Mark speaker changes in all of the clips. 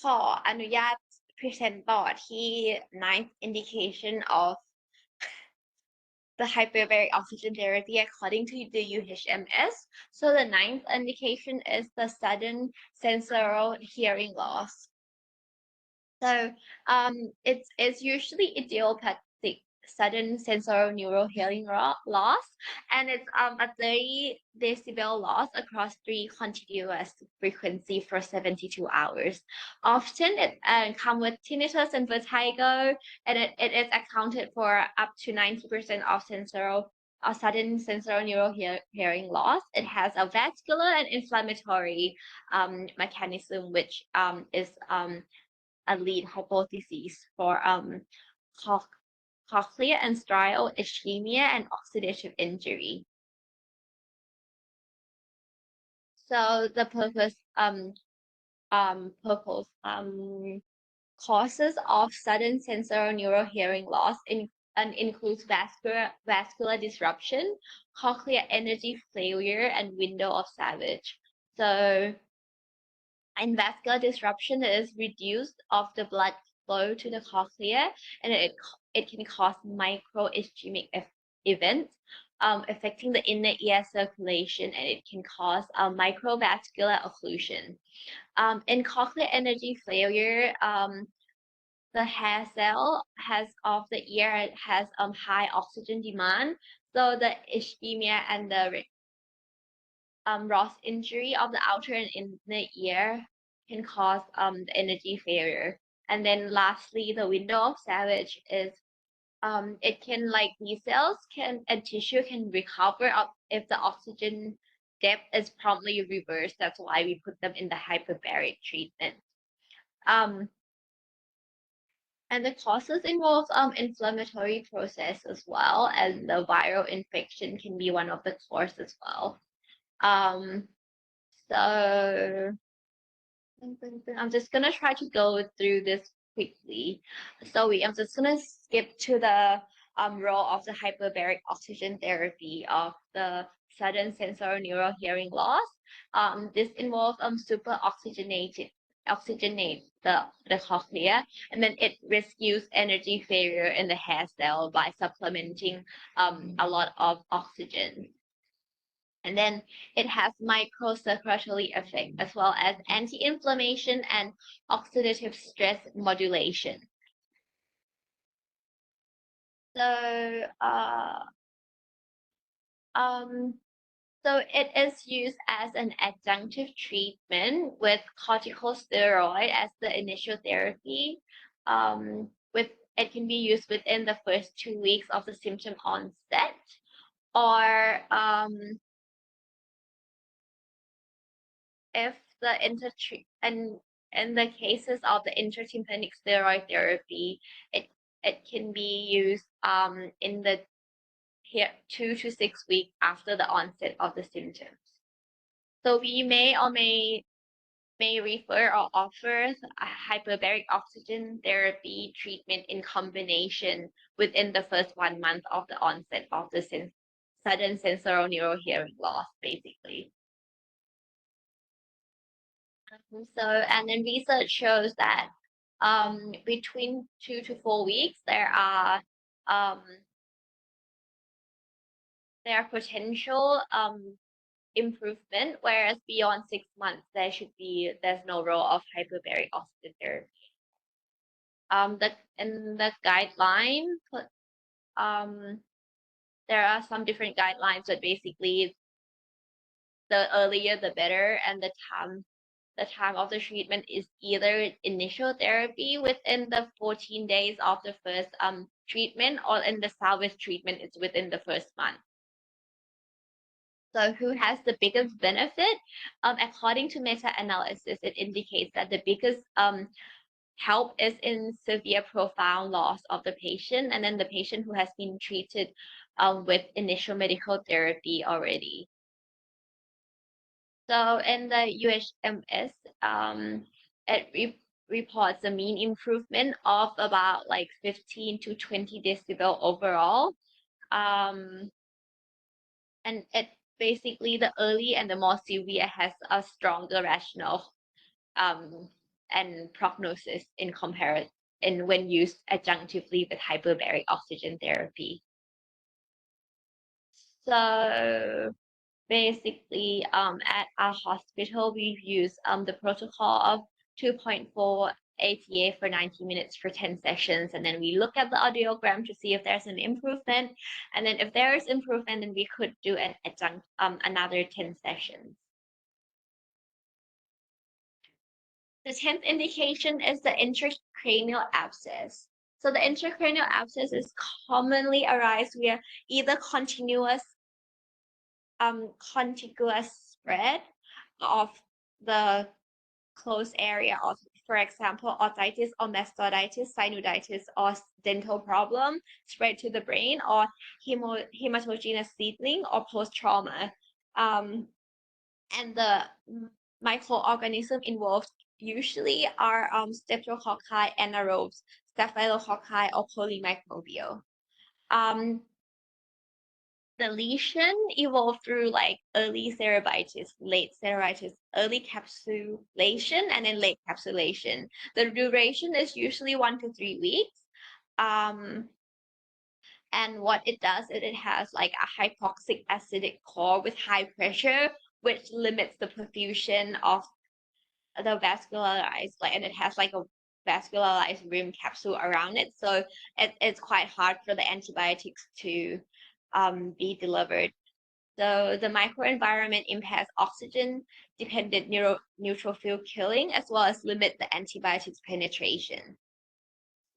Speaker 1: ขออนุญาต present ต่อที่ ninth indication of the hyperbaric oxygen therapy according to the UHMS. So the ninth indication is the sudden sensorial hearing loss. So it's usually idiopathic sudden sensorineural hearing loss, and it's a 30 decibel loss across 3 continuous frequency for 72 hours. Often it comes with tinnitus and vertigo, and it is accounted for up to 90% of sudden sensorineural hearing loss. It has a vascular and inflammatory mechanism, which is a lead hypothesis for cochlear and strial ischemia and oxidative injury. So the causes of sudden sensorineural hearing loss includes vascular disruption, cochlear energy failure, and window of Savage. So and vascular disruption is reduced of the blood flow to the cochlea, and it can cause micro ischemic events affecting the inner ear circulation, and it can cause microvascular occlusion. In cochlear energy failure, the hair cell of the ear has high oxygen demand, so the ischemia and the Ross injury of the outer and inner ear can cause the energy failure. And then lastly, the window of Savage is it can, like, these cells and tissue can recover up if the oxygen depth is promptly reversed. That's why we put them in the hyperbaric treatment. And the causes involve inflammatory process as well, and the viral infection can be one of the causes as well. So I'm just gonna try to go through this quickly. So I'm just gonna skip to the role of the hyperbaric oxygen therapy of the sudden sensorineural hearing loss. This involves super oxygenate the cochlea, and then it rescues energy failure in the hair cell by supplementing a lot of oxygen. And then it has microcirculatory effect as well as anti-inflammation and oxidative stress modulation. So it is used as an adjunctive treatment with corticosteroid as the initial therapy. It can be used within the first 2 weeks of the symptom onset, or if the in the cases of the intratympanic steroid therapy, it can be used in the 2 to 6 weeks after the onset of the symptoms. So we may refer or offer a hyperbaric oxygen therapy treatment in combination within the first 1 month of the onset of the sudden sensorineural hearing loss, basically. So, and then research shows that between 2 to 4 weeks, there are potential improvement, whereas beyond 6 months, there's no role of hyperbaric oxygen therapy. In the guideline, there are some different guidelines, but basically the earlier the better, and the time of the treatment is either initial therapy within the 14 days of the first treatment, or in the salvage treatment, it's within the first month. So who has the biggest benefit? According to meta-analysis, it indicates that the biggest help is in severe profound loss of the patient, and then the patient who has been treated with initial medical therapy already. So in the UHMS, it reports a mean improvement of about like 15 to 20 decibel overall. And it basically, the early and the more severe has a stronger rational and prognosis in comparison and when used adjunctively with hyperbaric oxygen therapy. So basically, at our hospital, we've used the protocol of 2.4 ATA for 90 minutes for 10 sessions. And then we look at the audiogram to see if there's an improvement. And then if there is improvement, then we could do an adjunct, another 10 sessions. The 10th indication is the intracranial abscess. So the intracranial abscess is commonly arise via either contiguous spread of the closed area of, for example, otitis or mastoiditis, sinusitis, or dental problem spread to the brain, or hematogenous seedling or post-trauma. And the microorganism involved usually are streptococci, anaerobes, staphylococci, or polymicrobial. The lesion evolved through like early cerebitis, late cerebitis, early capsulation, and then late capsulation. The duration is usually 1 to 3 weeks. And what it does is it has like a hypoxic acidic core with high pressure, which limits the perfusion of the vascularized, and it has like a vascularized rim capsule around it. So it's quite hard for the antibiotics to be delivered. So the microenvironment impairs oxygen-dependent neutrophil killing as well as limit the antibiotics penetration.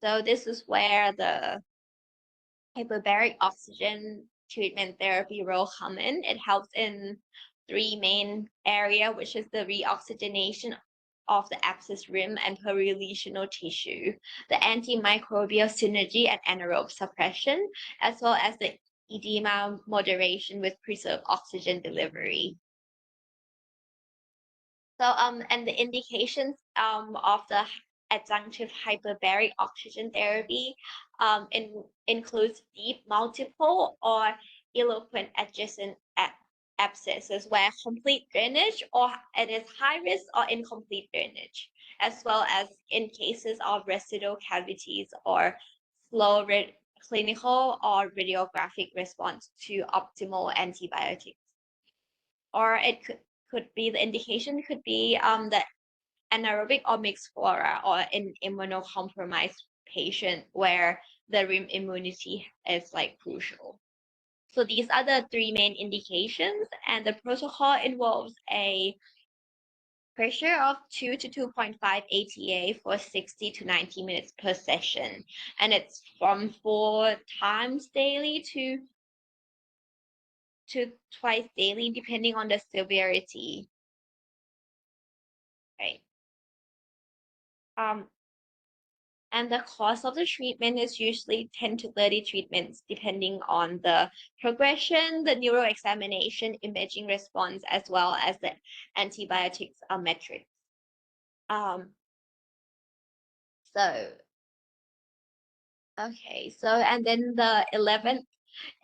Speaker 1: So this is where the hyperbaric oxygen treatment therapy role come in. It helps in 3 main areas, which is the reoxygenation of the abscess rim and perilesional tissue, the antimicrobial synergy and anaerobe suppression, as well as the edema moderation with preserved oxygen delivery. So and the indications of the adjunctive hyperbaric oxygen therapy includes deep, multiple, or eloquent adjacent abscesses where complete drainage or it is high risk or incomplete drainage, as well as in cases of residual cavities or slow clinical or radiographic response to optimal antibiotics. Or it could be the indication could be the anaerobic or mixed flora or an immunocompromised patient where the rim immunity is like crucial. So these are the 3 main indications, and the protocol involves a pressure of 2 to 2.5 ATA for 60 to 90 minutes per session. And it's from 4 times daily to twice daily, depending on the severity. Right. And the cost of the treatment is usually 10 to 30 treatments, depending on the progression, the neuro examination, imaging response, as well as the antibiotics metrics. And then the 11th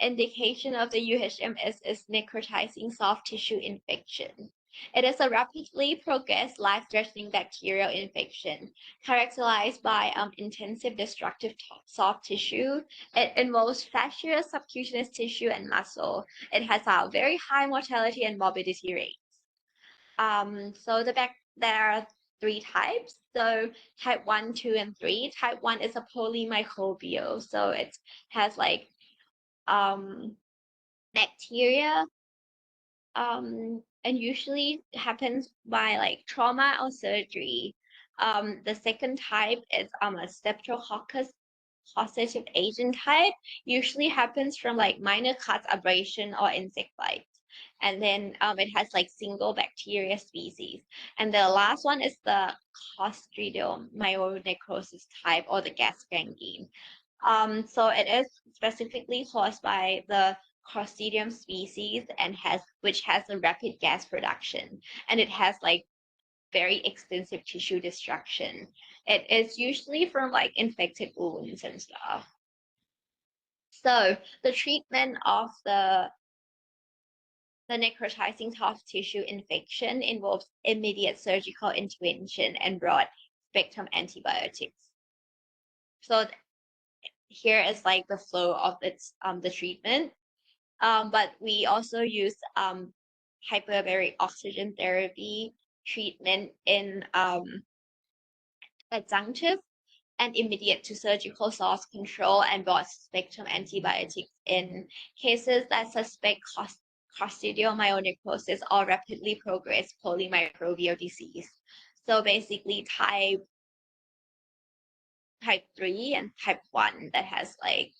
Speaker 1: indication of the UHMS is necrotizing soft tissue infection. It is a rapidly progressed life-threatening bacterial infection characterized by intensive destructive soft tissue. It involves fascia, subcutaneous tissue, and muscle. It has a very high mortality and morbidity rates. There are 3 types. So type 1, 2, and 3. Type 1 is a polymicrobial. So it has like bacteria, and usually happens by like trauma or surgery. The second type is a streptococcus causative agent type, usually happens from like minor cuts, abrasion, or insect bites. And then it has like single bacteria species. And the last one is the Clostridium myonecrosis type, or the gas gangrene. So it is specifically caused by the Clostridium species and which has a rapid gas production, and it has like very extensive tissue destruction. It is usually from like infected wounds and stuff. So the treatment of the necrotizing soft tissue infection involves immediate surgical intervention and broad spectrum antibiotics. So here is like the flow of its the treatment. But we also use hyperbaric oxygen therapy treatment in adjunctive and immediate to surgical source control and broad spectrum antibiotics in cases that suspect clostridial myonecrosis or rapidly progressed polymicrobial disease. So basically type 3 and type 1 that has like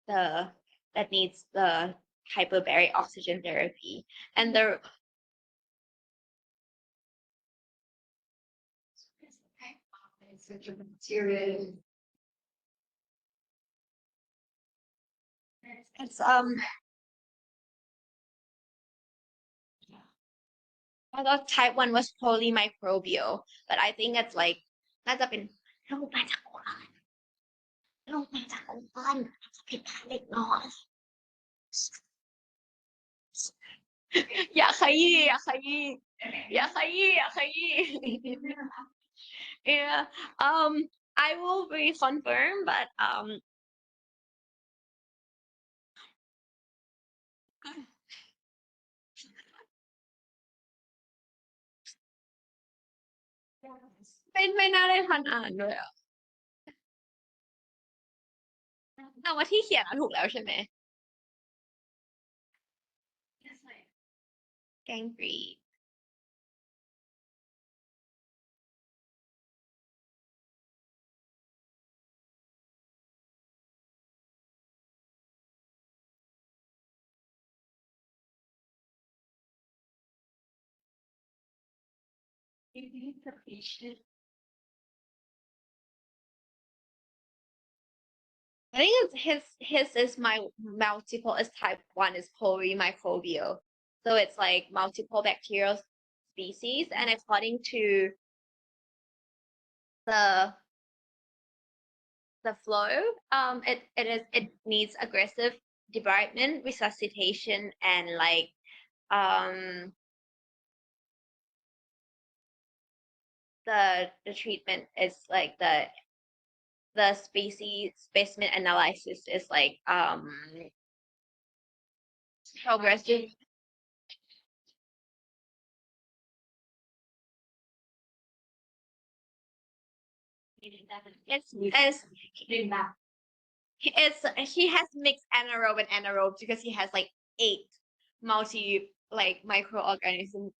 Speaker 1: that needs the hyperbaric oxygen therapy. And the it's I thought type 1 was polymicrobial, but I think it's like น่าจะเป็นโรคมาจากองค์กรโรคมาจากองค์กรอาจจะผิดพลาดเล็กน้อยอย่าขยี้อย่าขยี้อย่าขยี้อย่าขยี้ yeah I will reconfirm but ไม่น่าได้ทันอ่านด้วยอ่ะแต่ว่าที่เขียนถูกแล้วใช่ไหมแกงกรีด I think it's his is my multiple is type 1 is polymicrobial. So it's like multiple bacterial species, and according to the flow, it needs aggressive debridement, resuscitation, and like the treatment is like the specimen analysis is like progressive. He has mixed anaerobe and anaerobe because he has like 8 multi like microorganisms.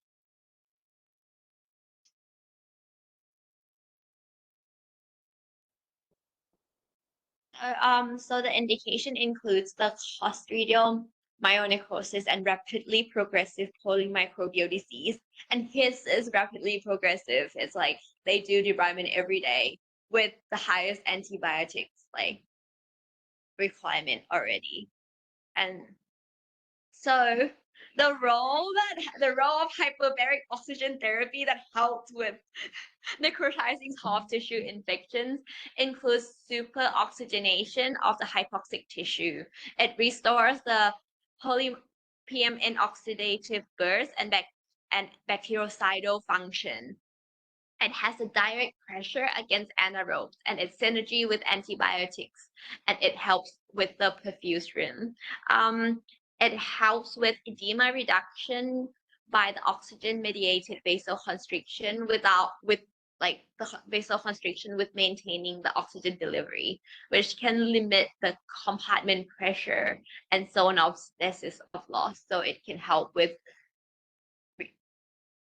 Speaker 1: So the indication includes the Clostridium myonecrosis and rapidly progressive polymicrobial disease. And his is rapidly progressive. It's like they do debridement every day with the highest antibiotics like requirement already. And so the role of hyperbaric oxygen therapy that helps with necrotizing soft tissue infections includes superoxygenation of the hypoxic tissue. It restores the PMN oxidative burst and bactericidal function. It has a direct pressure against anaerobes and its synergy with antibiotics, and it helps with the perfusion. It helps with edema reduction by the oxygen-mediated vasoconstriction with the vasoconstriction with maintaining the oxygen delivery, which can limit the compartment pressure and zoonostasis of loss. So it can help with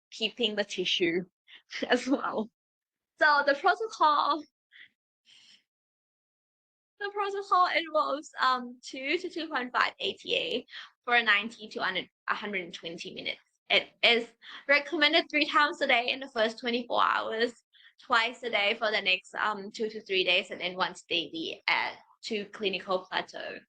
Speaker 1: keeping the tissue as well. So the protocol involves 2 to 2.5 ATA for 90 to 120 minutes. It is recommended 3 times a day in the first 24 hours, twice a day for the next 2 to 3 days, and then once daily to clinical plateau.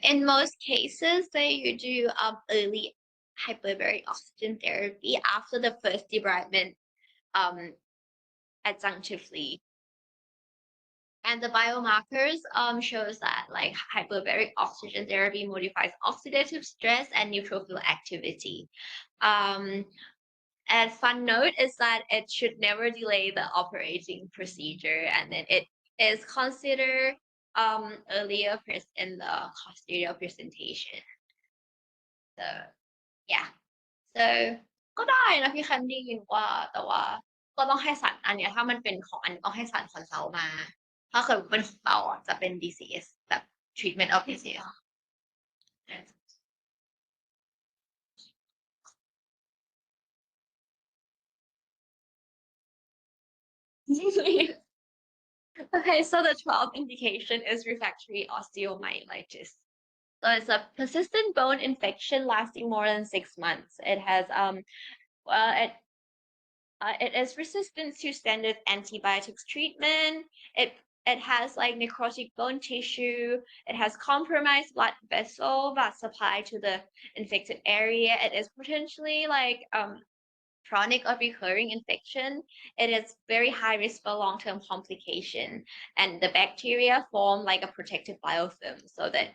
Speaker 1: In most cases, you do early hyperbaric oxygen therapy after the first debridement um, adjunctively. And the biomarkers shows that like hyperbaric oxygen therapy modifies oxidative stress and neutrophil activity. And fun note is that it should never delay the operating procedure, and then it is considered earlier in the custodial presentation. So yeah, so ก็ได้นะพี่แคนดี้ว่าแต่ว่าก็ต้องให้สารอันเนี้ยถ้ามันเป็นของอันต้องให้สารคอนซัลท์มาถ้าเกิดเป็นของเราอ่ะจะเป็น DCS แบบ treatment of DCS Okay, so the 12th indication is refractory osteomyelitis. So it's a persistent bone infection lasting more than 6 months. It has it is resistant to standard antibiotics treatment. It has like necrotic bone tissue. It has compromised blood supply to the infected area. It is potentially like chronic or recurring infection. It is very high risk for long-term complication, and the bacteria form like a protective biofilm so that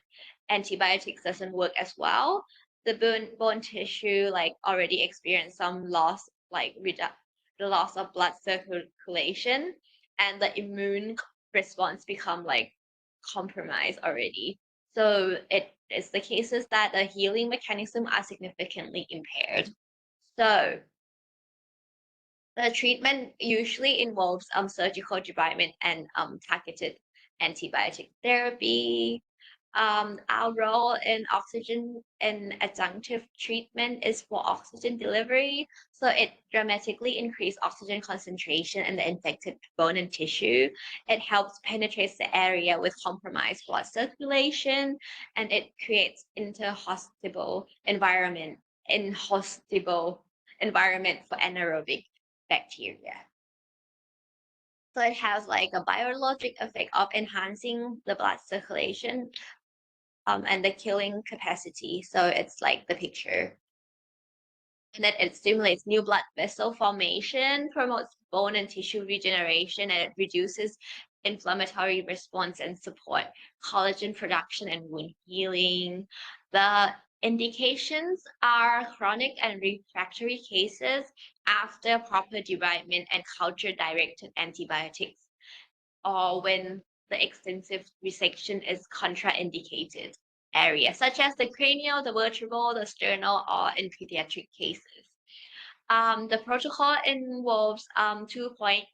Speaker 1: antibiotics doesn't work as well. The bone tissue like already experienced some loss, like the loss of blood circulation, and the immune response become like compromised already. So it is the cases that the healing mechanism are significantly impaired. So the treatment usually involves surgical debridement and targeted antibiotic therapy. Our role in oxygen and adjunctive treatment is for oxygen delivery. So it dramatically increases oxygen concentration in the infected bone and tissue. It helps penetrate the area with compromised blood circulation, and it creates inhospitable environment for anaerobic bacteria. So it has like a biologic effect of enhancing the blood circulation and the killing capacity. So it's like the picture. And then it stimulates new blood vessel formation, promotes bone and tissue regeneration, and it reduces inflammatory response and support collagen production and wound healing. The indications are chronic and refractory cases after proper debridement and culture-directed antibiotics, or when the extensive resection is contraindicated areas, such as the cranial, the vertebral, the sternal, or in pediatric cases. The protocol involves 2.0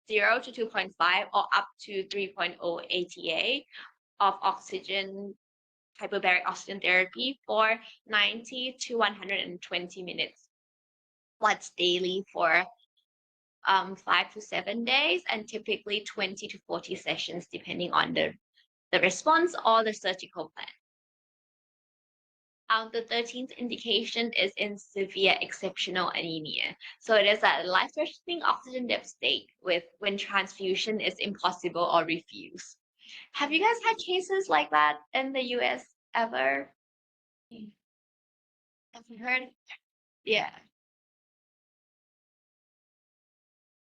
Speaker 1: to 2.5 or up to 3.0 ATA of hyperbaric oxygen therapy for 90 to 120 minutes once daily for 5 to 7 days, and typically 20 to 40 sessions depending on the response or the surgical plan. The 13th indication is in severe exceptional anemia. So it is a life-threatening oxygen deficit when transfusion is impossible or refused. Have you guys had cases like that in the US ever? Have you heard? Yeah.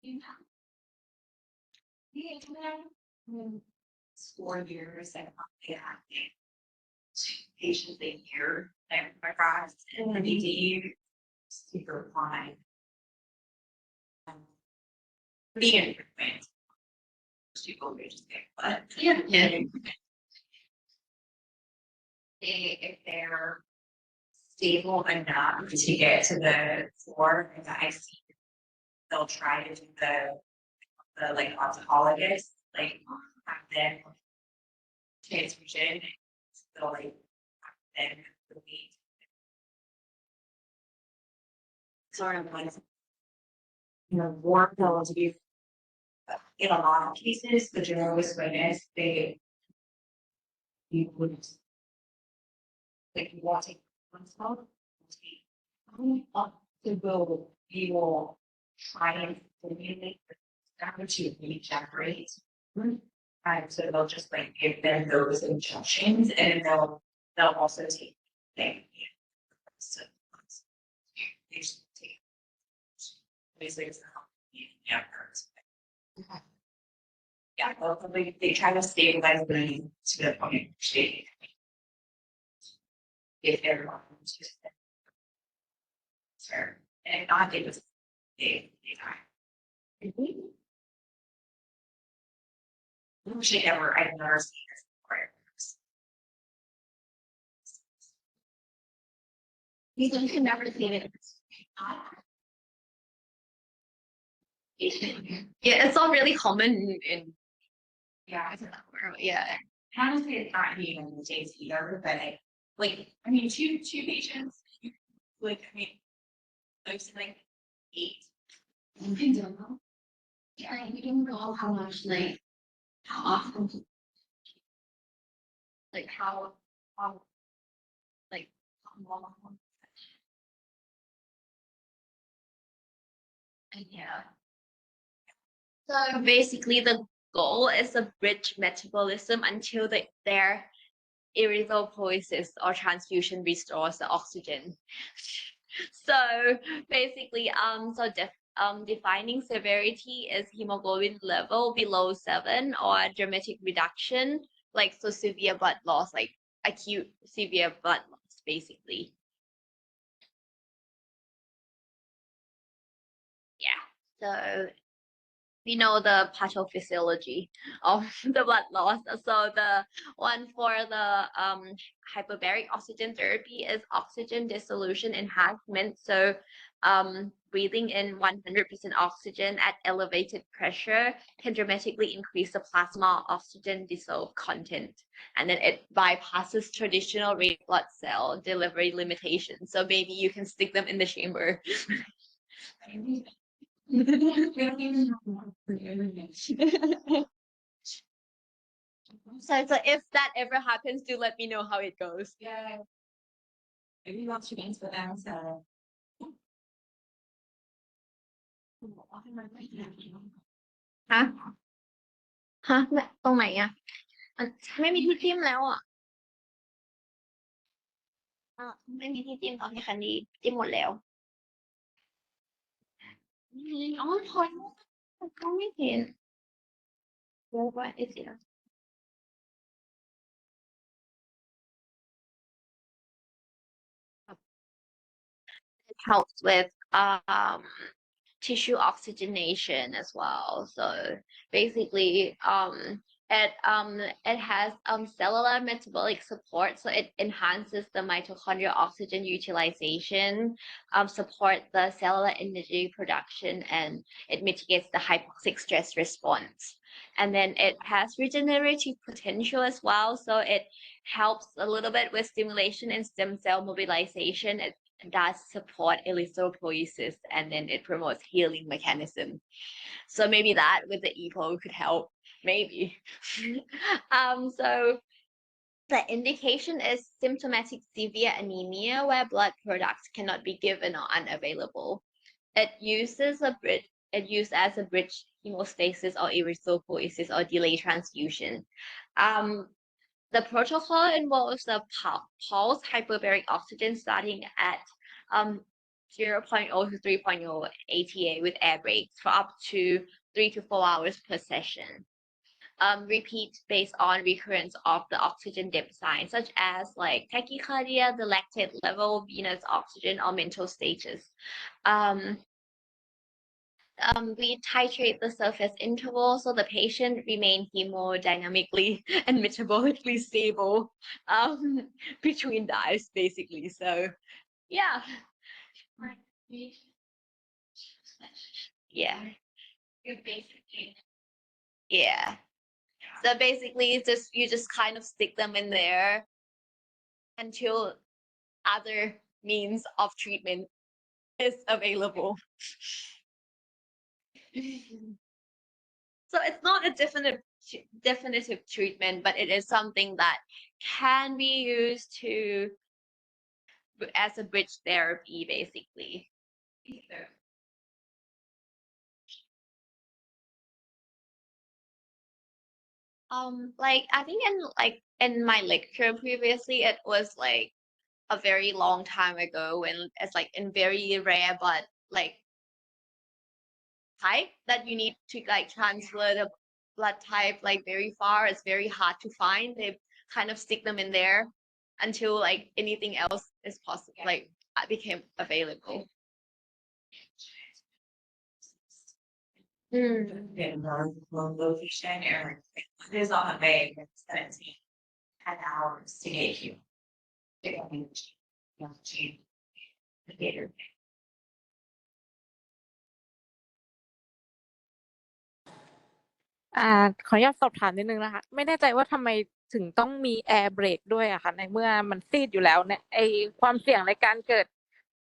Speaker 2: It's 4 years and yeah, patients a year. And my God, and the BD super fine. Being improvement. People may just get, but yeah. If they're stable enough to get to the floor in the ICU, they'll try to do the like oncologist, like have them transfusion, so like then the week. Sort of like warm pills you in a lot of cases, the generalist witness, you would like you want to take one spot, up to go, you will try and stimulate the to regenerate. So they'll just like give them those injections and they'll also take things. So they just take basically it's not yeah, yeah, they try to stabilize the to the point state if everyone wants to sure. And not it was they die. Usually I've never seen this before.
Speaker 1: You can never see it. Yeah, it's not really common in
Speaker 2: Yeah,
Speaker 1: yeah.
Speaker 2: honestly, it's not even in the States either, but I mean, two patients, like, I mean, I've seen like 8.
Speaker 1: I don't know. Yeah, we don't know how much how often how like how long. And yeah. So basically the goal is to bridge metabolism until their erythropoiesis or transfusion restores the oxygen. So basically, defining severity is hemoglobin level below 7 or dramatic reduction, like so severe blood loss, like acute severe blood loss, basically. Yeah. So we know the pathophysiology of the blood loss. So the one for the hyperbaric oxygen therapy is oxygen dissolution enhancement. So breathing in 100% oxygen at elevated pressure can dramatically increase the plasma oxygen dissolved content. And then it bypasses traditional red blood cell delivery limitations. So maybe you can stick them in the chamber. So if that ever happens, do let me know how it goes.
Speaker 2: Yeah. Maybe you want to answer that, so.
Speaker 1: ฮะฮะตรงไหนอ่ะไม่มีที่จิ้มแล้วอ่ะไม่มีที่จิ้มตอนที่คันนี้จิ้มหมดแล้วอ๋อพอก็ไม่เห็นว่าไอ้เสีย It helps with tissue oxygenation as well. So basically, it has cellular metabolic support, so it enhances the mitochondrial oxygen utilization, support the cellular energy production, and it mitigates the hypoxic stress response. And then it has regenerative potential as well, so it helps a little bit with stimulation and stem cell mobilization. It does support erythropoiesis, and then it promotes healing mechanism. So maybe that with the EPO could help, maybe. So the indication is symptomatic severe anemia where blood products cannot be given or unavailable. It uses as a bridge hemostasis or erythropoiesis or delay transfusion. The protocol involves the pulse hyperbaric oxygen starting at 0.0 to 3.0 ATA with air breaks for up to 3 to 4 hours per session. Repeat based on recurrence of the oxygen dip signs, such as like tachycardia, the lactate level, venous oxygen, or mental status. We titrate the surface interval so the patient remain hemodynamically and metabolically stable between dives, basically. So, yeah. Yeah. Yeah. So basically, it's just you just kind of stick them in there until other means of treatment is available. So it's not a definitive treatment, but it is something that can be used as a bridge therapy, basically. Like I think in my lecture previously, it was like a very long time ago when it's like in very rare but like type that you need to like transfer the blood type like very far. It's very hard to find. They kind of stick them in there until like anything else is possible, like became available. Mm.
Speaker 2: In one location or it is on a bay that's 10 hours to get you. To get you to the gator.
Speaker 3: ขออนุญาตสอบถามนิดนึงนะคะไม่แน่ใจว่าทำไมถึงต้องมีแอร์เบรกด้วยอะค่ะในเมื่อมันซีดอยู่แล้วเนี่ยไอความเสี่ยงในการเกิด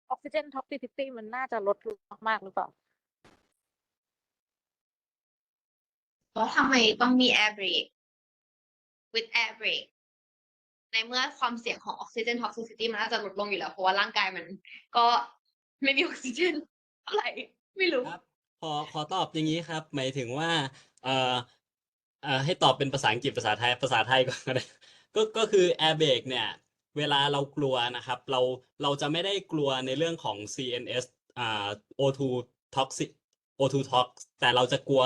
Speaker 3: ออกซิเจนท็อกซิซิตี้มันน่าจะลดลงมากๆหรือเปล่า
Speaker 1: เพราะทำไมต้องมี air brake with air brake ในเมื่อความเสี่ยงของออกซิเจนท็อกซิซิตี้มันน่าจะลดลงอยู่แล้วเพราะว่าร่างกายมันก็ไม่มีออกซิเจนเท่าไหร่ไม่รู้
Speaker 4: ครับขอตอบอย่างนี้ครับ หมายถึงว่าเอ่อให้ตอบเป็นภาษาอังกฤษภาษาไทยก่อนก็ได้ก็คือ airbag เนี่ยเวลาเรากลัวนะครับเราจะไม่ได้กลัวในเรื่องของ CNS O2 toxic O2 tox แต่เราจะกลัว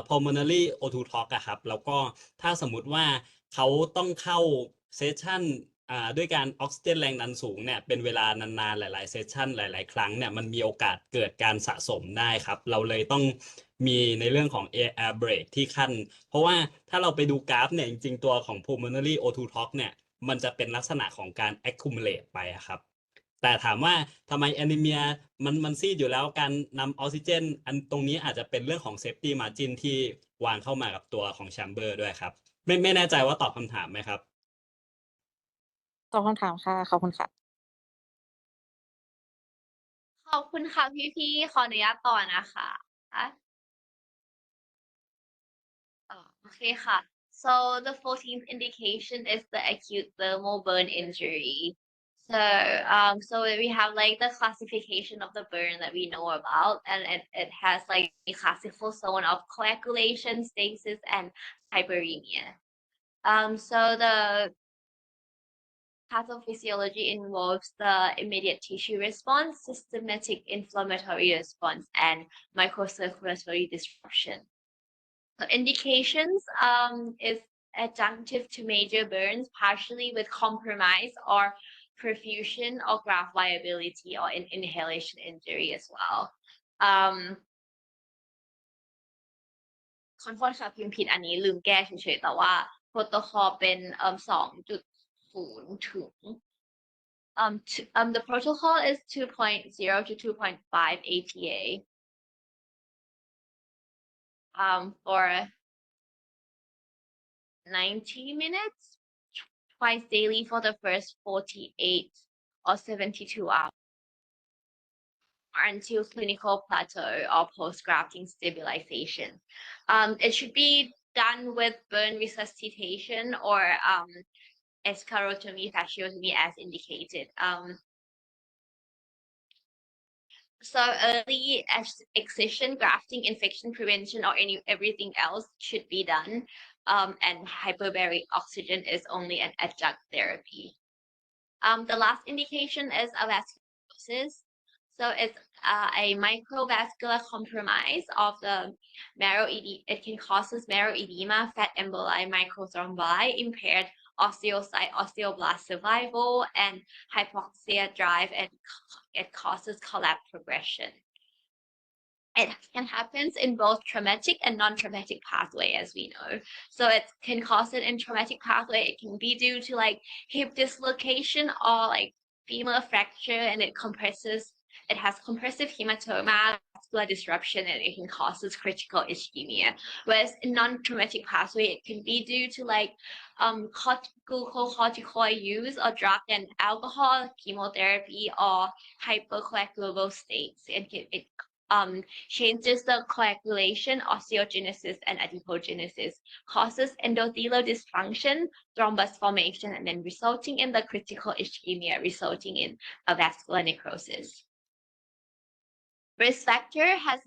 Speaker 4: pulmonary O2 tox อะครับแล้วก็ถ้าสมมุติว่าเขาต้องเข้าเซสชั่นด้วยการออกซิเจนแรงดันสูงเนี่ยเป็นเวลานานๆหลายๆเซสชั่นหลายๆครั้งเนี่ยมันมีโอกาสเกิดการสะสมได้ครับเราเลยต้องมีในเรื่องของ air brake ที่ขั้นเพราะว่าถ้าเราไปดูกราฟเนี่ยจริงๆตัวของ pulmonary O2 tox เนี่ยมันจะเป็นลักษณะของการ accumulate ไปครับแต่ถามว่าทำไมแอนิเมียมันซีดอยู่แล้วการนำออกซิเจนอันตรงนี้อาจจะเป็นเรื่องของ safety margin ที่วางเข้ามากับตัวของแชมเบอร์ด้วยครับไม่แน่ใจว่าตอบคำถามไหมครับ
Speaker 3: ตอบคำถามค่ะขอบคุณค่ะ
Speaker 1: ขอบคุณค่ะพี่ๆขออนุญาตต่อนะคะโอเคค่ะ so the 14th indication is the acute thermal burn injury so we have like the classification of the burn that we know about and it has like a classical zone of coagulation stasis and hyperemia so the pathophysiology involves the immediate tissue response, systematic inflammatory response, and microcirculatory disruption. The indications is adjunctive to major burns, partially with compromise or perfusion or graft viability or inhalation injury as well. ขอโทษค่ะพิมพ์ผิดอันนี้ลืมแก้เฉยๆแต่ว่าโปรโตคอลเป็น2.0 ถึงthe protocol is 2.0 to 2.5 APA for 90 minutes twice daily for the first 48 or 72 hours until clinical plateau or post-grafting stabilization. It should be done with burn resuscitation or escharotomy, fasciotomy as indicated. So early excision, grafting, infection prevention, or everything else should be done. And hyperbaric oxygen is only an adjunct therapy. The last indication is avasculosis. So it's a microvascular compromise of the marrow edema. It can cause marrow edema, fat emboli, microthrombi, impaired osteocyte, osteoblast survival, and hypoxia drive, and it causes collapse progression. It can happen in both traumatic and non-traumatic pathway, as we know. So it can cause it in traumatic pathway. It can be due to like hip dislocation or like femur fracture, and it has compressive hematoma, vascular disruption, and it can cause critical ischemia. Whereas in non-traumatic pathway, it can be due to like glucocorticoid use or drug and alcohol, chemotherapy, or hypercoagulable states. It changes the coagulation, osteogenesis, and adipogenesis, causes endothelial dysfunction, thrombus formation, and then resulting in the critical ischemia, resulting in a vascular necrosis. Risk factor has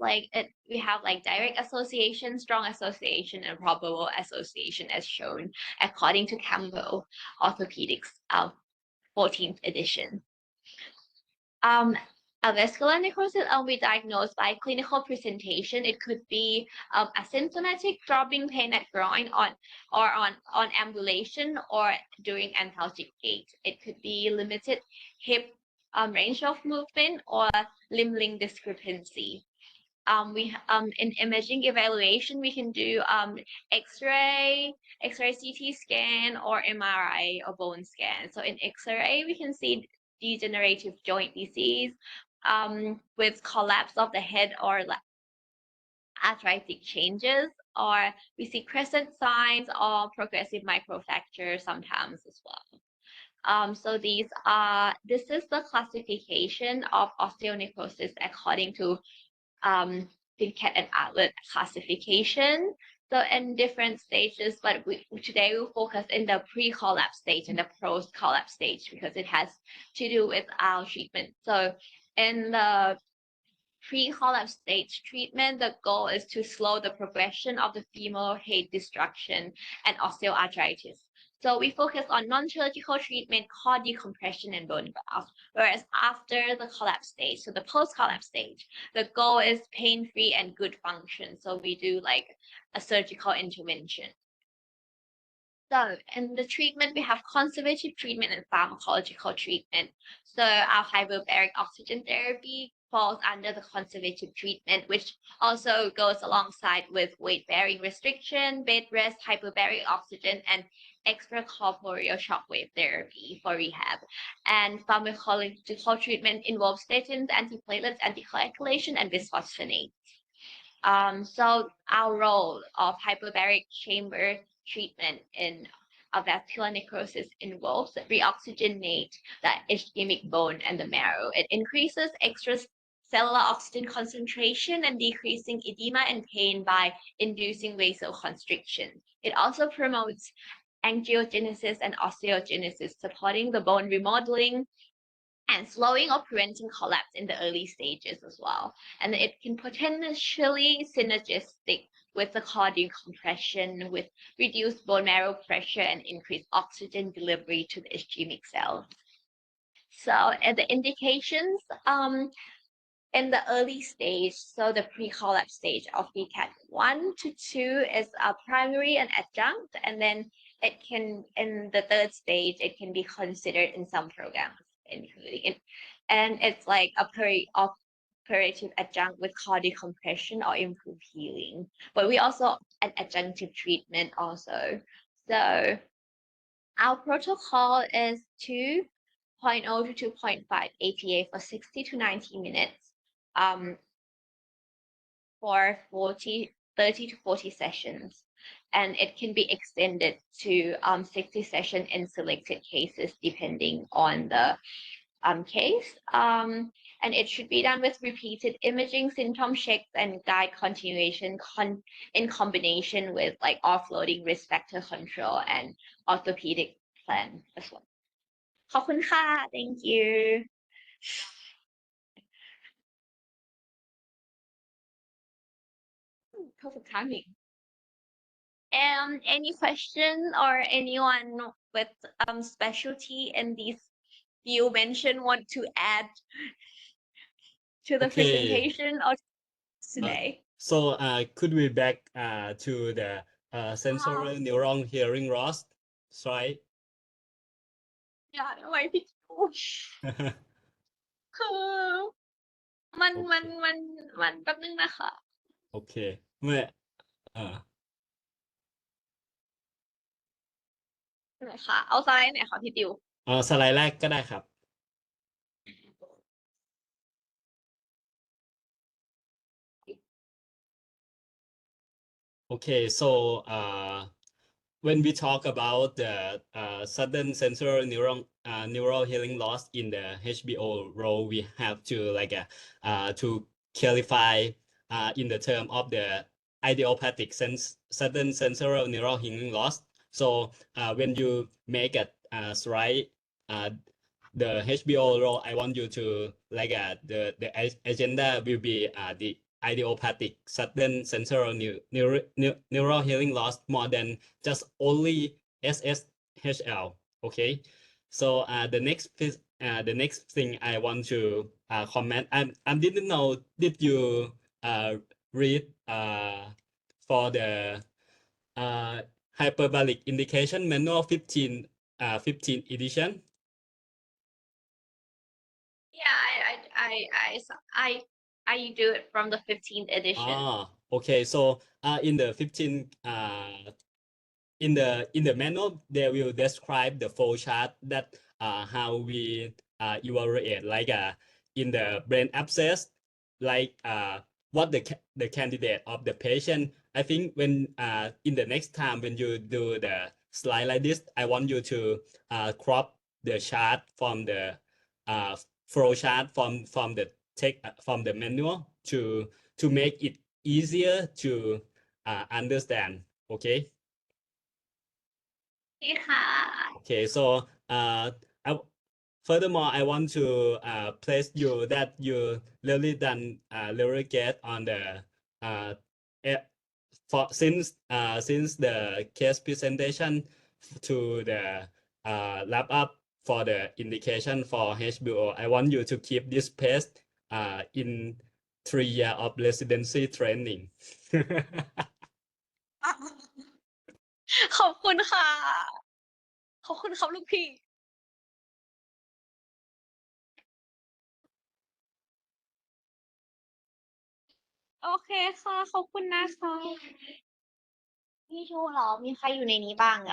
Speaker 1: we have direct association, strong association, and probable association as shown according to Campbell Orthopedics 14th edition. Avascular necrosis will be diagnosed by clinical presentation. It could be asymptomatic throbbing pain at groin on ambulation or during antalgic gait. It could be limited hip range of movement or limb length discrepancy. In imaging evaluation, we can do X-ray, CT scan, or MRI or bone scan. So in X-ray, we can see degenerative joint disease with collapse of the head or arthritic changes, or we see crescent signs or progressive microfracture sometimes as well. So this is the classification of osteonecrosis according to Fincat and Outlet classification. So in different stages, but today we'll focus in the pre-collapse stage and the post-collapse stage because it has to do with our treatment. So in the pre-collapse stage treatment, the goal is to slow the progression of the femoral head destruction and osteoarthritis. So we focus on non-surgical treatment, cord decompression, and bone graft. Whereas after the collapse stage, so the post-collapse stage, the goal is pain-free and good function. So we do a surgical intervention. So in the treatment, we have conservative treatment and pharmacological treatment. So our hyperbaric oxygen therapy falls under the conservative treatment, which also goes alongside with weight-bearing restriction, bed rest, hyperbaric oxygen, and extracorporeal shockwave therapy for rehab. And pharmacological treatment involves statins, antiplatelets, anticoagulation, and bisphosphonates. So our role of hyperbaric chamber treatment in avascular necrosis involves reoxygenate the ischemic bone and the marrow. It increases extracellular oxygen concentration and decreasing edema and pain by inducing vasoconstriction. It also promotes angiogenesis and osteogenesis, supporting the bone remodeling and slowing or preventing collapse in the early stages as well. And it can potentially synergistic with the cord decompression, with reduced bone marrow pressure and increased oxygen delivery to the ischemic cells. So at the indications, in the early stage, so the pre-collapse stage of VCAT 1 to 2 is a primary and adjunct, and then it can, in the third stage, it can be considered in some programs, including it. And it's like a operative adjunct with cord decompression or improved healing. But we also an adjunctive treatment also. So our protocol is 2.0 to 2.5 APA for 60 to 90 minutes. For 30 to 40 sessions, and it can be extended to 60 sessions in selected cases depending on the case. And it should be done with repeated imaging, symptom checks, and guide continuation in combination with offloading risk factor control and orthopedic plan as well. ขอบคุณค่ะ thank you. Perfect timing. Any question or anyone with specialty in these you mentioned want to add to the presentation or today?
Speaker 4: So could we back to the sensory neuron hearing loss, right?
Speaker 1: อย่าทำไมพี่จูคือมันแป๊บนึงนะคะ
Speaker 4: โอเคเมื่อ
Speaker 1: ไหนคะเอาสไลด์ไหนคะพี่ติว
Speaker 4: สไลด์แรกก็ได้ครับ Okay, so when we talk about the sudden sensory neural hearing loss in the HBO role, we have to to clarify in the term of the idiopathic sudden sensory neural hearing loss. So when you make a slide the HBO role, I want you to like the agenda will be the idiopathic sudden sensory neural hearing loss more than just only SSHL. Okay, so the next thing I want to comment, I didn't know, did you read for the hyperbolic indication manual 15 edition?
Speaker 1: Yeah, I do it from the 15th edition.
Speaker 4: Okay. So in the 15 in the manual, they will describe the flow chart that how we evaluate like in the brain abscess, like what the candidate of the patient. I think when in the next time when you do the slide like this, I want you to crop the chart from the flow chart from the from the manual to make it easier to understand. Okay.
Speaker 1: Yeah.
Speaker 4: Okay, so furthermore, I want to place you that you really done really get on the since the case presentation to the wrap up for the indication for HBO. I want you to keep this pace in 3 years of residency training.
Speaker 1: ขอบคุณค่ะ ขอบคุณครับลูกพี่ โอเคค่ะ ขอบคุณนะคะ พี่ชูเหรอ มีใครอยู่ในนี้บ้างอะ